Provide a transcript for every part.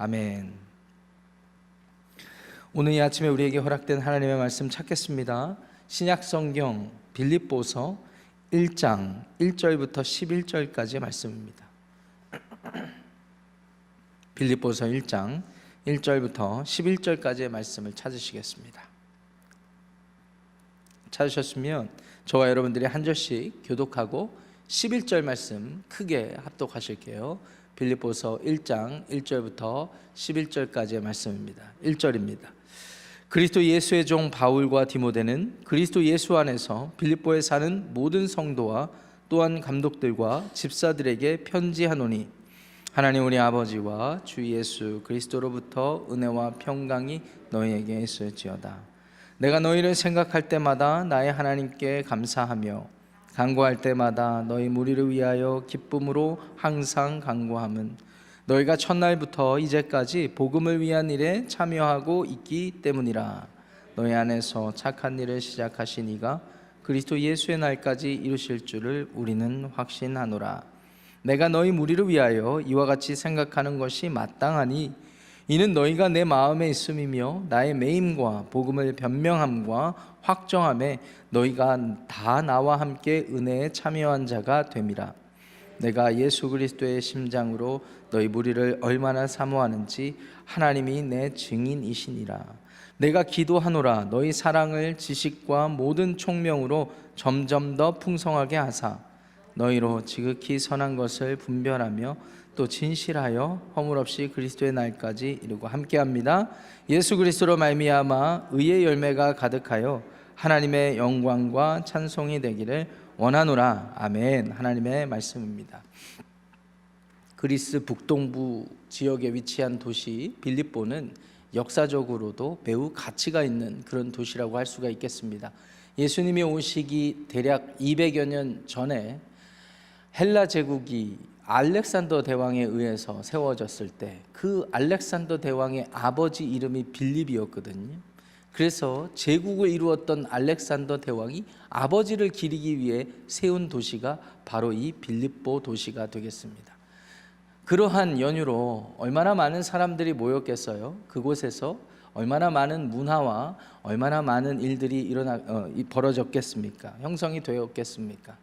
아멘. 오늘 이 아침에 우리에게 허락된 하나님의 말씀 찾겠습니다. 신약성경 빌립보서 1장 1절부터 11절까지의 말씀입니다. 빌립보서 1장 1절부터 11절까지의 말씀을 찾으시겠습니다. 찾으셨으면 저와 여러분들이 한 절씩 교독하고 11절 말씀 크게 합독하실게요. 빌립보서 1장 1절부터 11절까지의 말씀입니다. 1절입니다. 그리스도 예수의 종 바울과 디모데는 그리스도 예수 안에서 빌립보에 사는 모든 성도와 또한 감독들과 집사들에게 편지하노니 하나님 우리 아버지와 주 예수 그리스도로부터 은혜와 평강이 너희에게 있을지어다. 내가 너희를 생각할 때마다 나의 하나님께 감사하며 간구할 때마다 너희 무리를 위하여 기쁨으로 항상 간구함은 너희가 첫날부터 이제까지 복음을 위한 일에 참여하고 있기 때문이라. 너희 안에서 착한 일을 시작하신 이가 그리스도 예수의 날까지 이루실 줄을 우리는 확신하노라. 내가 너희 무리를 위하여 이와 같이 생각하는 것이 마땅하니 이는 너희가 내 마음에 있음이며 나의 매임과 복음을 변명함과 확정함에 너희가 다 나와 함께 은혜에 참여한 자가 됨이라. 내가 예수 그리스도의 심장으로 너희 무리를 얼마나 사모하는지 하나님이 내 증인이시니라. 내가 기도하노라. 너희 사랑을 지식과 모든 총명으로 점점 더 풍성하게 하사 너희로 지극히 선한 것을 분별하며 또 진실하여 허물없이 그리스도의 날까지 이루고 함께합니다. 예수 그리스도로 말미암아 의의 열매가 가득하여 하나님의 영광과 찬송이 되기를 원하노라. 아멘. 하나님의 말씀입니다. 그리스 북동부 지역에 위치한 도시 빌립보는 역사적으로도 매우 가치가 있는 그런 도시라고 할 수가 있겠습니다. 예수님이 오시기 대략 200여 년 전에 헬라 제국이 알렉산더 대왕에 의해서 세워졌을 때 그 알렉산더 대왕의 아버지 이름이 빌립이었거든요. 그래서 제국을 이루었던 알렉산더 대왕이 아버지를 기리기 위해 세운 도시가 바로 이 빌립보 도시가 되겠습니다. 그러한 연유로 얼마나 많은 사람들이 모였겠어요. 그곳에서 얼마나 많은 문화와 얼마나 많은 일들이 벌어졌겠습니까? 형성이 되었겠습니까?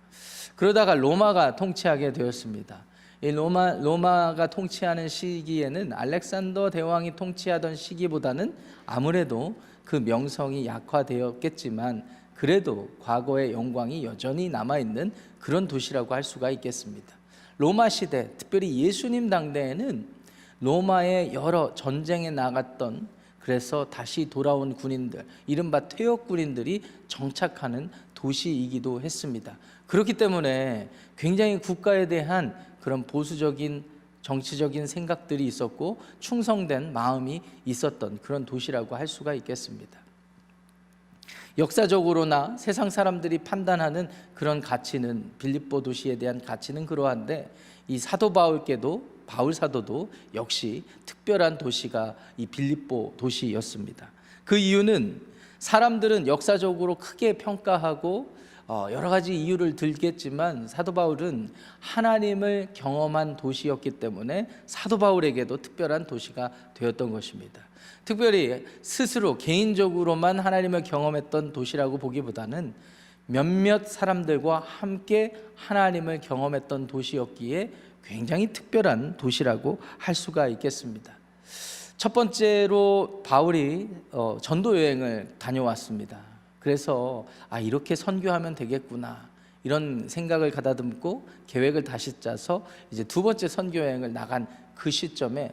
그러다가 로마가 통치하게 되었습니다. 이 로마가 통치하는 시기에는 알렉산더 대왕이 통치하던 시기보다는 아무래도 그 명성이 약화되었겠지만 그래도 과거의 영광이 여전히 남아있는 그런 도시라고 할 수가 있겠습니다. 로마 시대, 특별히 예수님 당대에는 로마의 여러 전쟁에 나갔던, 그래서 다시 돌아온 군인들, 이른바 퇴역 군인들이 정착하는 도시이기도 했습니다. 그렇기 때문에 굉장히 국가에 대한 그런 보수적인 정치적인 생각들이 있었고 충성된 마음이 있었던 그런 도시라고 할 수가 있겠습니다. 역사적으로나 세상 사람들이 판단하는 그런 가치는, 빌립보 도시에 대한 가치는 그러한데 이 사도 바울 사도도 역시 특별한 도시가 이 빌립보 도시였습니다. 그 이유는 사람들은 역사적으로 크게 평가하고 여러 가지 이유를 들겠지만 사도 바울은 하나님을 경험한 도시였기 때문에 사도 바울에게도 특별한 도시가 되었던 것입니다. 특별히 스스로 개인적으로만 하나님을 경험했던 도시라고 보기보다는 몇몇 사람들과 함께 하나님을 경험했던 도시였기에 굉장히 특별한 도시라고 할 수가 있겠습니다. 첫 번째로 바울이 전도 여행을 다녀왔습니다. 그래서 이렇게 선교하면 되겠구나 이런 생각을 가다듬고 계획을 다시 짜서 이제 두 번째 선교 여행을 나간 그 시점에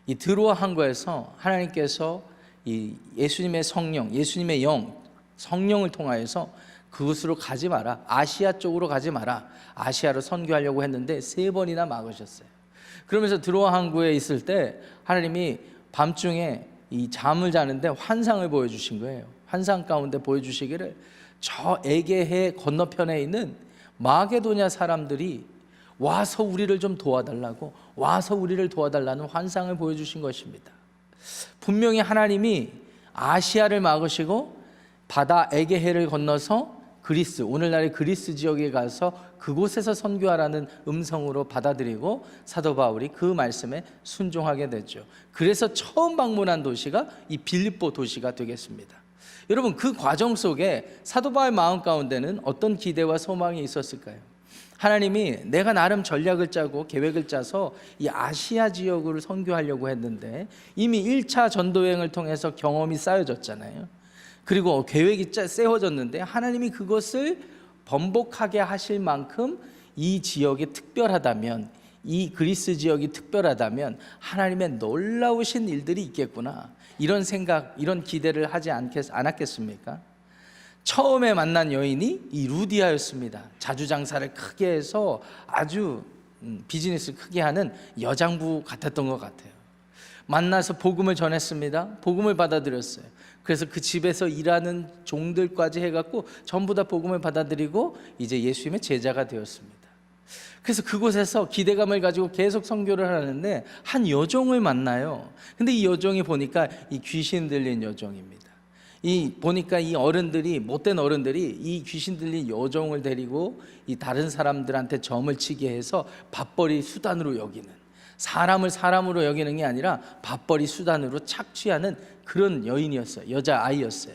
이 드로아 항구에서 하나님께서 이 예수님의 성령, 예수님의 성령을 통하여서 그곳으로 가지 마라, 아시아 쪽으로 가지 마라, 아시아로 선교하려고 했는데 3번이나 막으셨어요. 그러면서 드로아 항구에 있을 때 하나님이 밤중에 이 잠을 자는데 환상을 보여주신 거예요. 환상 가운데 보여주시기를 저 에게해 건너편에 있는 마게도냐 사람들이 와서 우리를 좀 도와달라고, 와서 우리를 도와달라는 환상을 보여주신 것입니다. 분명히 하나님이 아시아를 막으시고 바다 에게해를 건너서 그리스, 오늘날의 그리스 지역에 가서 그곳에서 선교하라는 음성으로 받아들이고 사도 바울이 그 말씀에 순종하게 됐죠. 그래서 처음 방문한 도시가 이 빌립보 도시가 되겠습니다. 여러분, 그 과정 속에 사도 바울의 마음 가운데는 어떤 기대와 소망이 있었을까요? 하나님이 내가 나름 전략을 짜고 계획을 짜서 이 아시아 지역을 선교하려고 했는데 이미 1차 전도여행을 통해서 경험이 쌓여졌잖아요. 그리고 계획이 세워졌는데 하나님이 그것을 번복하게 하실 만큼 이 지역이 특별하다면, 이 그리스 지역이 특별하다면 하나님의 놀라우신 일들이 있겠구나, 이런 생각, 이런 기대를 하지 않았겠습니까? 처음에 만난 여인이 이 루디아였습니다. 자주장사를 크게 해서 아주 비즈니스를 크게 하는 여장부 같았던 것 같아요. 만나서 복음을 전했습니다. 복음을 받아들였어요. 그래서 그 집에서 일하는 종들까지 해갖고 전부 다 복음을 받아들이고 이제 예수님의 제자가 되었습니다. 그래서 그곳에서 기대감을 가지고 계속 선교를 하는데 한 여종을 만나요. 근데 이 여종이 보니까 이 귀신 들린 여종입니다. 보니까 이 어른들이, 못된 어른들이 이 귀신 들린 여종을 데리고 이 다른 사람들한테 점을 치게 해서 밥벌이 수단으로 여기는, 사람을 사람으로 여기는 게 아니라 밥벌이 수단으로 착취하는 그런 여인이었어요. 여자아이였어요.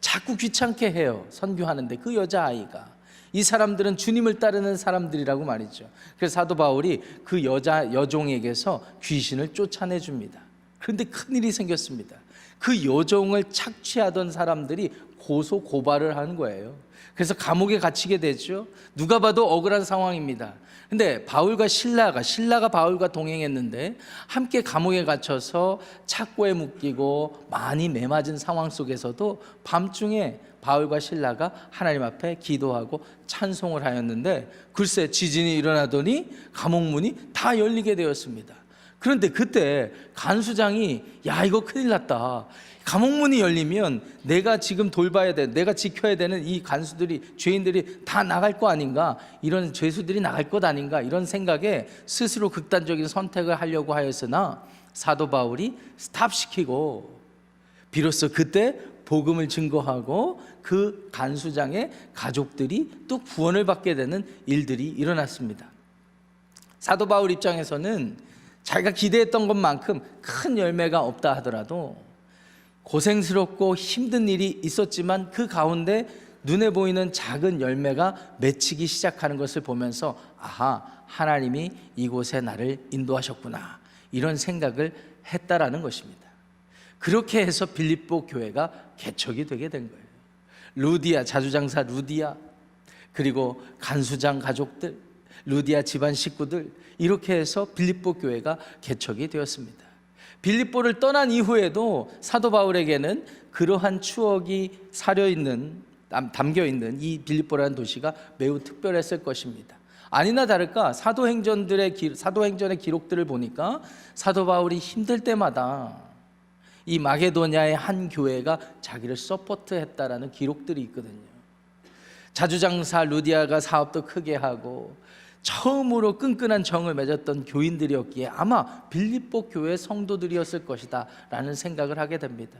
자꾸 귀찮게 해요, 선교하는데. 그 여자아이가, 이 사람들은 주님을 따르는 사람들이라고 말이죠. 그래서 사도 바울이 그 여종에게서 귀신을 쫓아내줍니다. 그런데 큰일이 생겼습니다. 그 여종을 착취하던 사람들이 고소 고발을 하는 거예요. 그래서 감옥에 갇히게 되죠. 누가 봐도 억울한 상황입니다. 근데 신라가 바울과 동행했는데 함께 감옥에 갇혀서 착고에 묶이고 많이 매맞은 상황 속에서도 밤중에 바울과 신라가 하나님 앞에 기도하고 찬송을 하였는데, 글쎄 지진이 일어나더니 감옥 문이 다 열리게 되었습니다. 그런데 그때 간수장이, 야, 이거 큰일 났다, 감옥문이 열리면 내가 지금 돌봐야 돼, 내가 지켜야 되는 이 간수들이, 죄인들이 다 나갈 거 아닌가, 이런 죄수들이 나갈 것 아닌가, 이런 생각에 스스로 극단적인 선택을 하려고 하였으나 사도 바울이 스탑시키고 비로소 그때 복음을 증거하고 그 간수장의 가족들이 또 구원을 받게 되는 일들이 일어났습니다. 사도 바울 입장에서는 자기가 기대했던 것만큼 큰 열매가 없다 하더라도 고생스럽고 힘든 일이 있었지만 그 가운데 눈에 보이는 작은 열매가 맺히기 시작하는 것을 보면서, 아하, 하나님이 이곳에 나를 인도하셨구나, 이런 생각을 했다라는 것입니다. 그렇게 해서 빌립보 교회가 개척이 되게 된 거예요. 루디아, 자주장사 루디아, 그리고 간수장 가족들, 루디아 집안 식구들, 이렇게 해서 빌립보 교회가 개척이 되었습니다. 빌립보를 떠난 이후에도 사도 바울에게는 그러한 추억이 담겨있는 이 빌립보라는 도시가 매우 특별했을 것입니다. 아니나 다를까 사도행전의 기록들을 보니까 사도 바울이 힘들 때마다 이 마게도냐의 한 교회가 자기를 서포트했다라는 기록들이 있거든요. 자주장사 루디아가 사업도 크게 하고 처음으로 끈끈한 정을 맺었던 교인들이었기에 아마 빌립보 교회 성도들이었을 것이다 라는 생각을 하게 됩니다.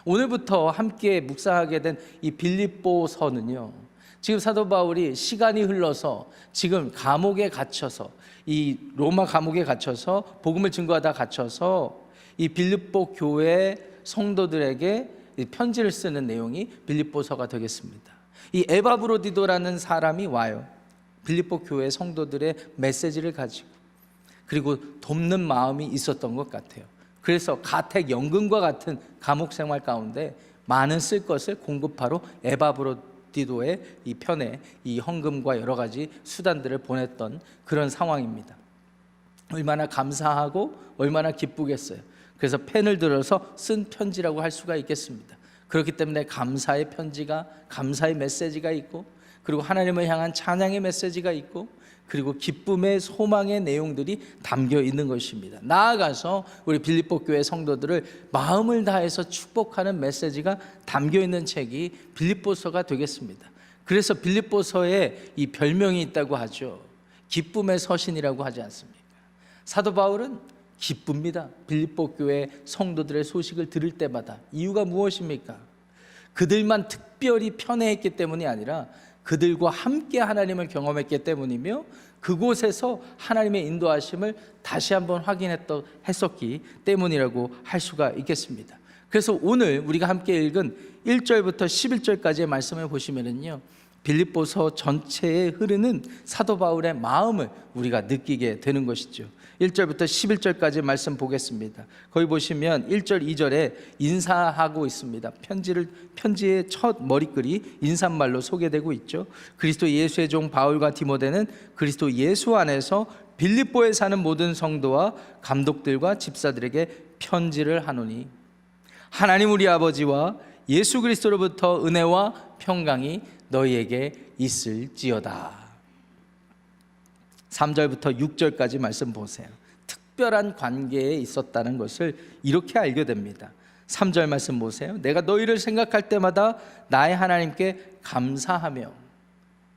오늘부터 함께 묵상하게 된 이 빌립보서는요, 지금 사도 바울이 시간이 흘러서 지금 감옥에 갇혀서, 이 로마 감옥에 갇혀서 복음을 증거하다 갇혀서 이 빌립보 교회 성도들에게 편지를 쓰는 내용이 빌립보서가 되겠습니다. 이 에바브로디도라는 사람이 와요. 빌립보 교회 성도들의 메시지를 가지고, 그리고 돕는 마음이 있었던 것 같아요. 그래서 가택 연금과 같은 감옥 생활 가운데 많은 쓸 것을 공급하러 에바브로디도의 이 편에 이 헌금과 여러 가지 수단들을 보냈던 그런 상황입니다. 얼마나 감사하고 얼마나 기쁘겠어요. 그래서 펜을 들어서 쓴 편지라고 할 수가 있겠습니다. 그렇기 때문에 감사의 편지가, 감사의 메시지가 있고, 그리고 하나님을 향한 찬양의 메시지가 있고, 그리고 기쁨의 소망의 내용들이 담겨 있는 것입니다. 나아가서 우리 빌립보 교회 성도들을 마음을 다해서 축복하는 메시지가 담겨 있는 책이 빌립보서가 되겠습니다. 그래서 빌립보서에 이 별명이 있다고 하죠. 기쁨의 서신이라고 하지 않습니까? 사도 바울은 기쁩니다. 빌립보 교회 성도들의 소식을 들을 때마다. 이유가 무엇입니까? 그들만 특별히 편애했기 때문이 아니라 그들과 함께 하나님을 경험했기 때문이며 그곳에서 하나님의 인도하심을 다시 한번 확인했었기 때문이라고 할 수가 있겠습니다. 그래서 오늘 우리가 함께 읽은 1절부터 11절까지의 말씀을 보시면은요, 빌립보서 전체에 흐르는 사도 바울의 마음을 우리가 느끼게 되는 것이죠. 1절부터 11절까지 말씀 보겠습니다. 거기 보시면 1절, 2절에 인사하고 있습니다. 편지의 첫 머리글이 인사말로 소개되고 있죠. 그리스도 예수의 종 바울과 디모데는 그리스도 예수 안에서 빌립보에 사는 모든 성도와 감독들과 집사들에게 편지를 하노니 하나님 우리 아버지와 예수 그리스도로부터 은혜와 평강이 너희에게 있을지어다. 3절부터 6절까지 말씀 보세요. 특별한 관계에 있었다는 것을 이렇게 알게 됩니다. 3절 말씀 보세요. 내가 너희를 생각할 때마다 나의 하나님께 감사하며.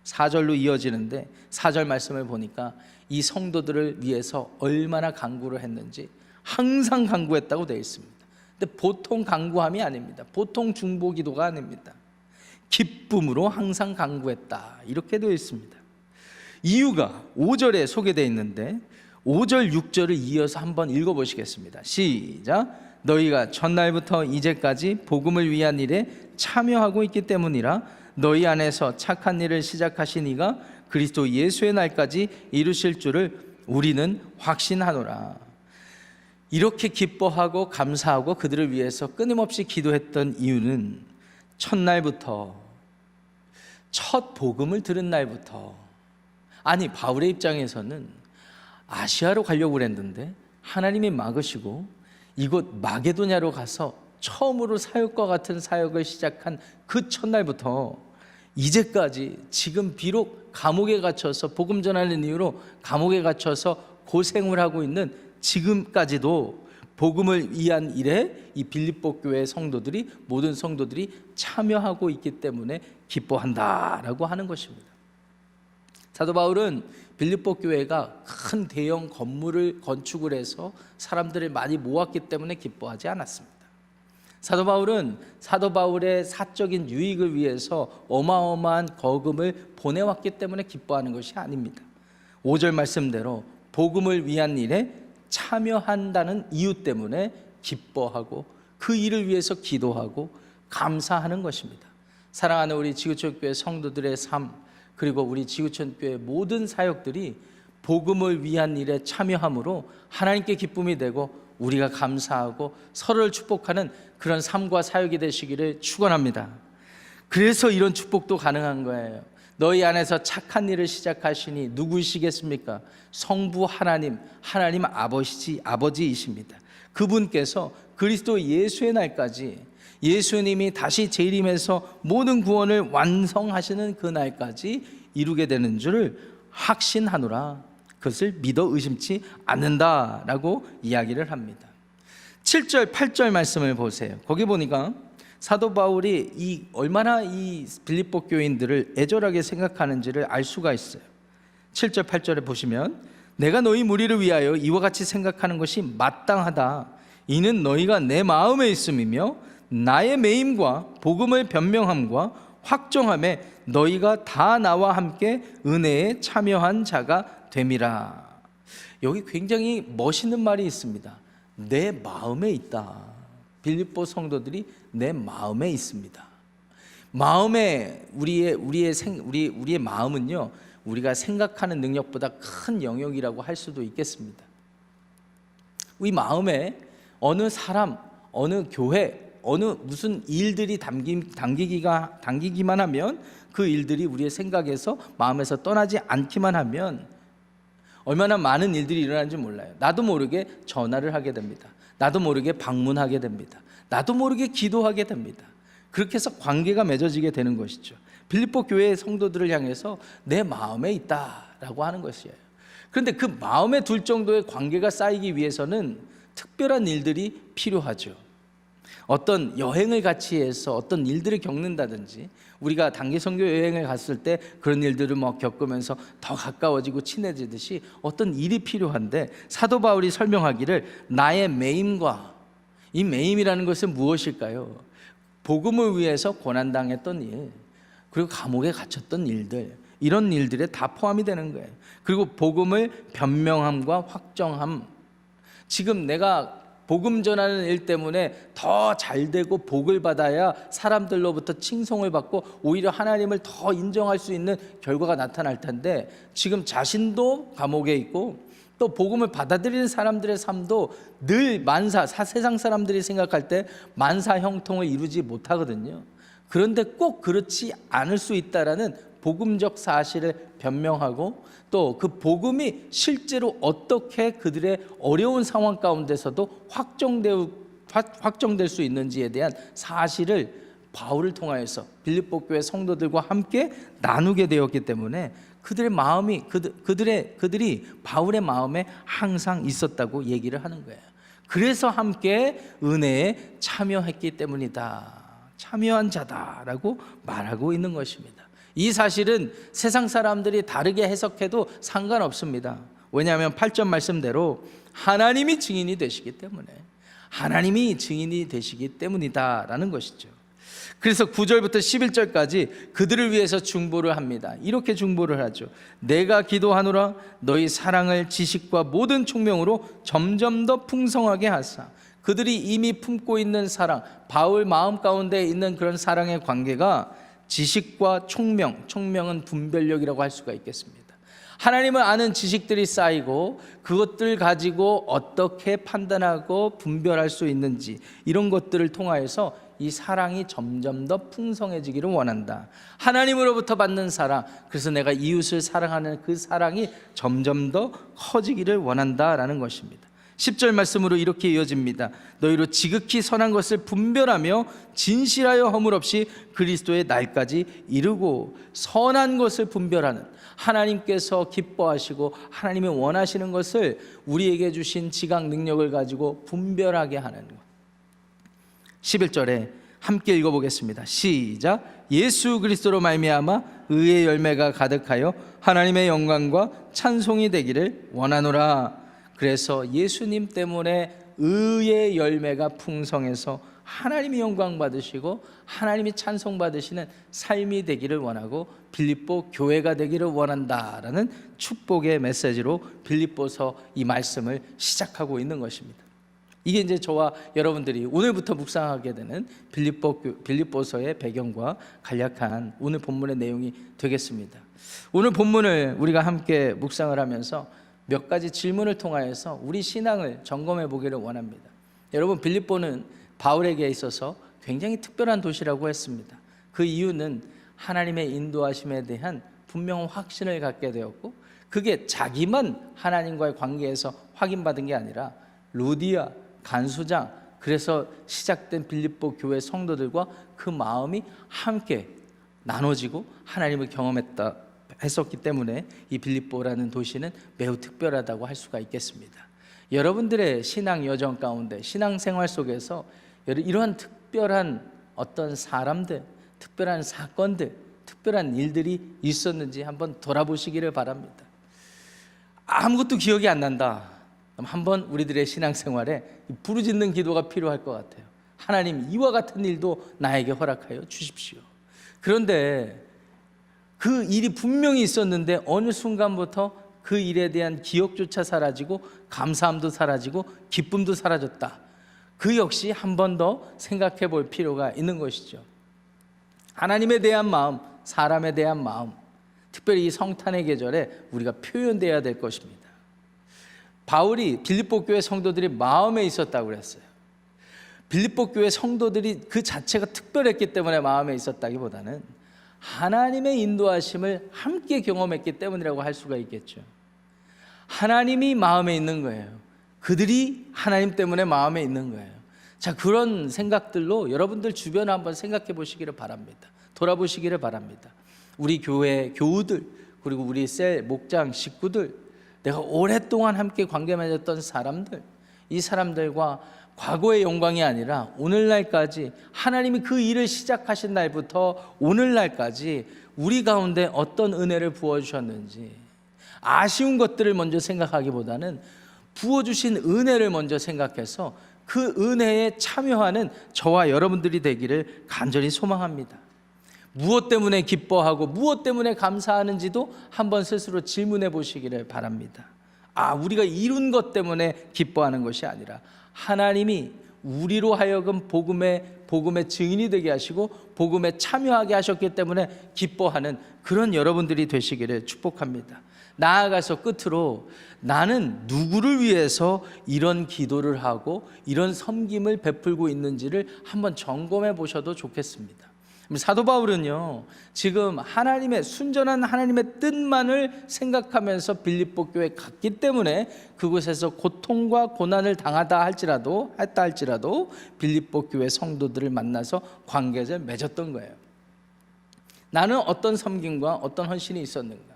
4절로 이어지는데 4절 말씀을 보니까 이 성도들을 위해서 얼마나 간구를 했는지 항상 간구했다고 되어 있습니다. 근데 보통 간구함이 아닙니다. 보통 중보기도가 아닙니다. 기쁨으로 항상 간구했다, 이렇게 되어 있습니다. 이유가 5절에 소개되어 있는데 5절, 6절을 이어서 한번 읽어보시겠습니다. 시작. 너희가 첫날부터 이제까지 복음을 위한 일에 참여하고 있기 때문이라. 너희 안에서 착한 일을 시작하신 이가 그리스도 예수의 날까지 이루실 줄을 우리는 확신하노라. 이렇게 기뻐하고 감사하고 그들을 위해서 끊임없이 기도했던 이유는 첫날부터, 첫 복음을 들은 날부터, 아니 바울의 입장에서는 아시아로 가려고 했는데 하나님이 막으시고 이곳 마게도냐로 가서 처음으로 사역과 같은 사역을 시작한 그 첫날부터 이제까지, 지금 비록 감옥에 갇혀서 복음 전하는 이유로 감옥에 갇혀서 고생을 하고 있는 지금까지도 복음을 위한 일에 이 빌립보 교회 성도들이, 모든 성도들이 참여하고 있기 때문에 기뻐한다라고 하는 것입니다. 사도 바울은 빌립보 교회가 큰 대형 건물을 건축을 해서 사람들을 많이 모았기 때문에 기뻐하지 않았습니다. 사도 바울은 사도 바울의 사적인 유익을 위해서 어마어마한 거금을 보내왔기 때문에 기뻐하는 것이 아닙니다. 5절 말씀대로 복음을 위한 일에 참여한다는 이유 때문에 기뻐하고 그 일을 위해서 기도하고 감사하는 것입니다. 사랑하는 우리 지구촌교회 성도들의 삶, 그리고 우리 지구촌교회 모든 사역들이 복음을 위한 일에 참여함으로 하나님께 기쁨이 되고 우리가 감사하고 서로를 축복하는 그런 삶과 사역이 되시기를 축원합니다. 그래서 이런 축복도 가능한 거예요. 너희 안에서 착한 일을 시작하시니 누구이시겠습니까? 성부 하나님, 하나님 아버지이십니다. 그분께서 그리스도 예수의 날까지, 예수님이 다시 재림해서 모든 구원을 완성하시는 그 날까지 이루게 되는 줄을 확신하노라. 그것을 믿어 의심치 않는다라고 이야기를 합니다. 7절, 8절 말씀을 보세요. 거기 보니까 사도 바울이 얼마나 이 빌립보 교인들을 애절하게 생각하는지를 알 수가 있어요. 7절, 8절에 보시면 내가 너희 무리를 위하여 이와 같이 생각하는 것이 마땅하다. 이는 너희가 내 마음에 있음이며 나의 매임과 복음을 변명함과 확정함에 너희가 다 나와 함께 은혜에 참여한 자가 됨이라. 여기 굉장히 멋있는 말이 있습니다. 내 마음에 있다. 빌립보 성도들이 내 마음에 있습니다. 마음에 우리의 마음은요, 우리가 생각하는 능력보다 큰 영역이라고 할 수도 있겠습니다. 우리 마음에 어느 사람, 어느 교회, 어느 무슨 일들이 당기기만 하면 그 일들이 우리의 생각에서, 마음에서 떠나지 않기만 하면 얼마나 많은 일들이 일어나는지 몰라요. 나도 모르게 전화를 하게 됩니다. 나도 모르게 방문하게 됩니다. 나도 모르게 기도하게 됩니다. 그렇게 해서 관계가 맺어지게 되는 것이죠. 빌립보 교회의 성도들을 향해서 내 마음에 있다라고 하는 것이에요. 그런데 그 마음에 둘 정도의 관계가 쌓이기 위해서는 특별한 일들이 필요하죠. 어떤 여행을 같이 해서 어떤 일들을 겪는다든지, 우리가 단기 선교 여행을 갔을 때 그런 일들을 겪으면서 더 가까워지고 친해지듯이 어떤 일이 필요한데, 사도 바울이 설명하기를 나의 매임과, 이 매임이라는 것은 무엇일까요? 복음을 위해서 고난당했던 일, 그리고 감옥에 갇혔던 일들, 이런 일들에 다 포함이 되는 거예요. 그리고 복음을 변명함과 확정함. 지금 내가 복음 전하는 일 때문에 더 잘되고 복을 받아야 사람들로부터 칭송을 받고 오히려 하나님을 더 인정할 수 있는 결과가 나타날 텐데, 지금 자신도 감옥에 있고 또 복음을 받아들이는 사람들의 삶도 늘 세상 사람들이 생각할 때 만사 형통을 이루지 못하거든요. 그런데 꼭 그렇지 않을 수 있다라는 복음적 사실을 변명하고, 또 그 복음이 실제로 어떻게 그들의 어려운 상황 가운데서도 확정될 수 있는지에 대한 사실을 바울을 통하여서 빌립보 교회 성도들과 함께 나누게 되었기 때문에 그들의 마음이 그들이 바울의 마음에 항상 있었다고 얘기를 하는 거예요. 그래서 함께 은혜에 참여했기 때문이다, 참여한 자다라고 말하고 있는 것입니다. 이 사실은 세상 사람들이 다르게 해석해도 상관없습니다. 왜냐하면 8절 말씀대로 하나님이 증인이 되시기 때문이다라는 것이죠. 그래서 9절부터 11절까지 그들을 위해서 중보를 합니다. 이렇게 중보를 하죠. 내가 기도하노라, 너희 사랑을 지식과 모든 총명으로 점점 더 풍성하게 하사. 그들이 이미 품고 있는 사랑, 바울 마음 가운데 있는 그런 사랑의 관계가 지식과 총명은 분별력이라고 할 수가 있겠습니다. 하나님을 아는 지식들이 쌓이고 그것들 가지고 어떻게 판단하고 분별할 수 있는지, 이런 것들을 통하여서 이 사랑이 점점 더 풍성해지기를 원한다. 하나님으로부터 받는 사랑, 그래서 내가 이웃을 사랑하는 그 사랑이 점점 더 커지기를 원한다라는 것입니다. 10절 말씀으로 이렇게 이어집니다. 너희로 지극히 선한 것을 분별하며 진실하여 허물 없이 그리스도의 날까지 이루고. 선한 것을 분별하는, 하나님께서 기뻐하시고 하나님이 원하시는 것을 우리에게 주신 지각 능력을 가지고 분별하게 하는 것. 11절에 함께 읽어보겠습니다. 시작. 예수 그리스도로 말미암아 의의 열매가 가득하여 하나님의 영광과 찬송이 되기를 원하노라. 그래서 예수님 때문에 의의 열매가 풍성해서 하나님이 영광 받으시고 하나님이 찬송 받으시는 삶이 되기를 원하고 빌립보 교회가 되기를 원한다라는 축복의 메시지로 빌립보서 이 말씀을 시작하고 있는 것입니다. 이게 이제 저와 여러분들이 오늘부터 묵상하게 되는 빌립보서의 배경과 간략한 오늘 본문의 내용이 되겠습니다. 오늘 본문을 우리가 함께 묵상을 하면서 몇 가지 질문을 통하여서 우리 신앙을 점검해 보기를 원합니다. 여러분, 빌립보는 바울에게 있어서 굉장히 특별한 도시라고 했습니다. 그 이유는 하나님의 인도하심에 대한 분명한 확신을 갖게 되었고, 그게 자기만 하나님과의 관계에서 확인받은 게 아니라 루디아, 간수장, 그래서 시작된 빌립보 교회 성도들과 그 마음이 함께 나눠지고 하나님을 했었기 때문에 이 빌립보라는 도시는 매우 특별하다고 할 수가 있겠습니다. 여러분들의 신앙 여정 가운데, 신앙 생활 속에서 이러한 특별한 어떤 사람들, 특별한 사건들, 특별한 일들이 있었는지 한번 돌아보시기를 바랍니다. 아무것도 기억이 안 난다. 그럼 한번 우리들의 신앙생활에 부르짖는 기도가 필요할 것 같아요. 하나님, 이와 같은 일도 나에게 허락하여 주십시오. 그런데 그 일이 분명히 있었는데 어느 순간부터 그 일에 대한 기억조차 사라지고 감사함도 사라지고 기쁨도 사라졌다. 그 역시 한 번 더 생각해 볼 필요가 있는 것이죠. 하나님에 대한 마음, 사람에 대한 마음, 특별히 이 성탄의 계절에 우리가 표현돼야 될 것입니다. 바울이 빌립보 교회 성도들이 마음에 있었다고 그랬어요. 빌립보 교회 성도들이 그 자체가 특별했기 때문에 마음에 있었다기보다는 하나님의 인도하심을 함께 경험했기 때문이라고 할 수가 있겠죠. 하나님이 마음에 있는 거예요. 그들이 하나님 때문에 마음에 있는 거예요. 자, 그런 생각들로 여러분들 주변에 한번 생각해 보시기를 바랍니다. 돌아보시기를 바랍니다. 우리 교회 교우들, 그리고 우리 셀 목장 식구들, 내가 오랫동안 함께 관계 맺었던 사람들, 이 사람들과 과거의 영광이 아니라 오늘날까지 하나님이 그 일을 시작하신 날부터 오늘날까지 우리 가운데 어떤 은혜를 부어주셨는지, 아쉬운 것들을 먼저 생각하기보다는 부어주신 은혜를 먼저 생각해서 그 은혜에 참여하는 저와 여러분들이 되기를 간절히 소망합니다. 무엇 때문에 기뻐하고 무엇 때문에 감사하는지도 한번 스스로 질문해 보시기를 바랍니다. 우리가 이룬 것 때문에 기뻐하는 것이 아니라 하나님이 우리로 하여금 복음의 증인이 되게 하시고 복음에 참여하게 하셨기 때문에 기뻐하는 그런 여러분들이 되시기를 축복합니다. 나아가서 끝으로 나는 누구를 위해서 이런 기도를 하고 이런 섬김을 베풀고 있는지를 한번 점검해 보셔도 좋겠습니다. 사도 바울은요, 지금 순전한 하나님의 뜻만을 생각하면서 빌립보 교회에 갔기 때문에 그곳에서 고통과 고난을 했다 할지라도 빌립보 교회 성도들을 만나서 관계를 맺었던 거예요. 나는 어떤 섬김과 어떤 헌신이 있었는가?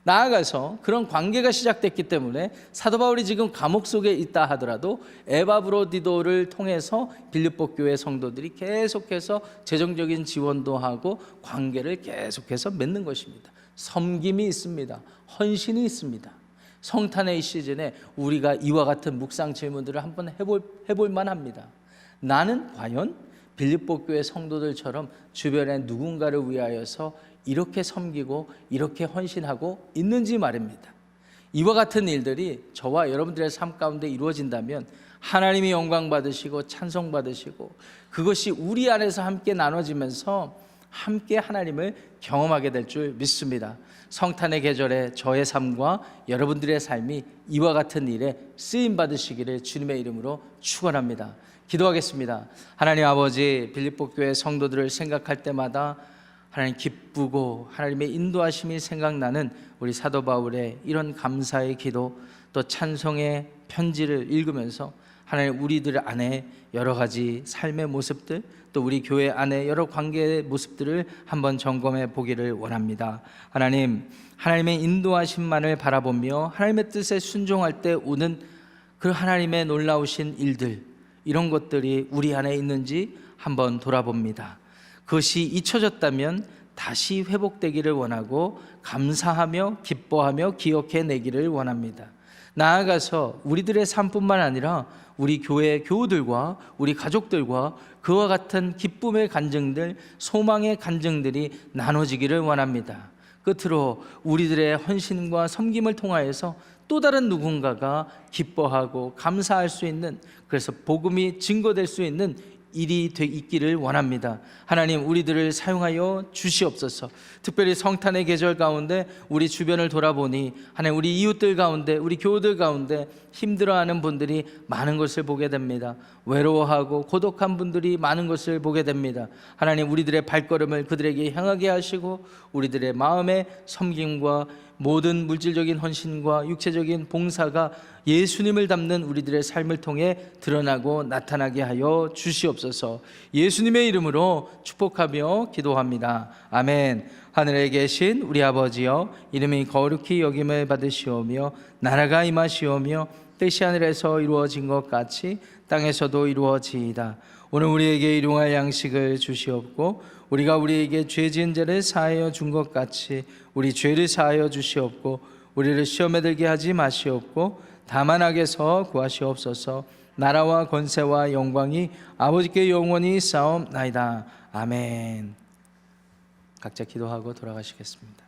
나아가서 그런 관계가 시작됐기 때문에 사도 바울이 지금 감옥 속에 있다 하더라도 에바브로디도를 통해서 빌립보 교회 성도들이 계속해서 재정적인 지원도 하고 관계를 계속해서 맺는 것입니다. 섬김이 있습니다. 헌신이 있습니다. 성탄의 이 시즌에 우리가 이와 같은 묵상 질문들을 한번 해볼 만합니다. 나는 과연 빌립보 교회 성도들처럼 주변에 누군가를 위하여서 이렇게 섬기고 이렇게 헌신하고 있는지 말입니다. 이와 같은 일들이 저와 여러분들의 삶 가운데 이루어진다면 하나님이 영광 받으시고 찬송 받으시고 그것이 우리 안에서 함께 나눠지면서 함께 하나님을 경험하게 될 줄 믿습니다. 성탄의 계절에 저의 삶과 여러분들의 삶이 이와 같은 일에 쓰임 받으시기를 주님의 이름으로 축원합니다. 기도하겠습니다. 하나님 아버지, 빌립보 교회 성도들을 생각할 때마다 하나님 기쁘고 하나님의 인도하심이 생각나는 우리 사도 바울의 이런 감사의 기도, 또 찬송의 편지를 읽으면서 하나님 우리들 안에 여러 가지 삶의 모습들, 또 우리 교회 안에 여러 관계의 모습들을 한번 점검해 보기를 원합니다. 하나님의 인도하심만을 바라보며 하나님의 뜻에 순종할 때 오는 그 하나님의 놀라우신 일들, 이런 것들이 우리 안에 있는지 한번 돌아봅니다. 그것이 잊혀졌다면 다시 회복되기를 원하고 감사하며 기뻐하며 기억해내기를 원합니다. 나아가서 우리들의 삶뿐만 아니라 우리 교회 교우들과 우리 가족들과 그와 같은 기쁨의 간증들, 소망의 간증들이 나눠지기를 원합니다. 끝으로 우리들의 헌신과 섬김을 통하여서 또 다른 누군가가 기뻐하고 감사할 수 있는, 그래서 복음이 증거될 수 있는 일이 있기를 원합니다. 하나님 우리들을 사용하여 주시옵소서. 특별히 성탄의 계절 가운데 우리 주변을 돌아보니 하나님 우리 이웃들 가운데 우리 교우들 가운데 힘들어하는 분들이 많은 것을 보게 됩니다. 외로워하고 고독한 분들이 많은 것을 보게 됩니다. 하나님 우리들의 발걸음을 그들에게 향하게 하시고 우리들의 마음의 섬김과 모든 물질적인 헌신과 육체적인 봉사가 예수님을 닮는 우리들의 삶을 통해 드러나고 나타나게 하여 주시옵소서. 예수님의 이름으로 축복하며 기도합니다. 아멘. 하늘에 계신 우리 아버지여, 이름이 거룩히 여김을 받으시오며 나라가 임하시오며 뜻이 하늘에서 이루어진 것 같이 땅에서도 이루어지이다. 오늘 우리에게 일용할 양식을 주시옵고 우리가 우리에게 죄 지은 자를 사하여 준 것 같이 우리 죄를 사하여 주시옵고 우리를 시험에 들게 하지 마시옵고 다만 악에서 구하시옵소서. 나라와 권세와 영광이 아버지께 영원히 싸움나이다. 아멘. 각자 기도하고 돌아가시겠습니다.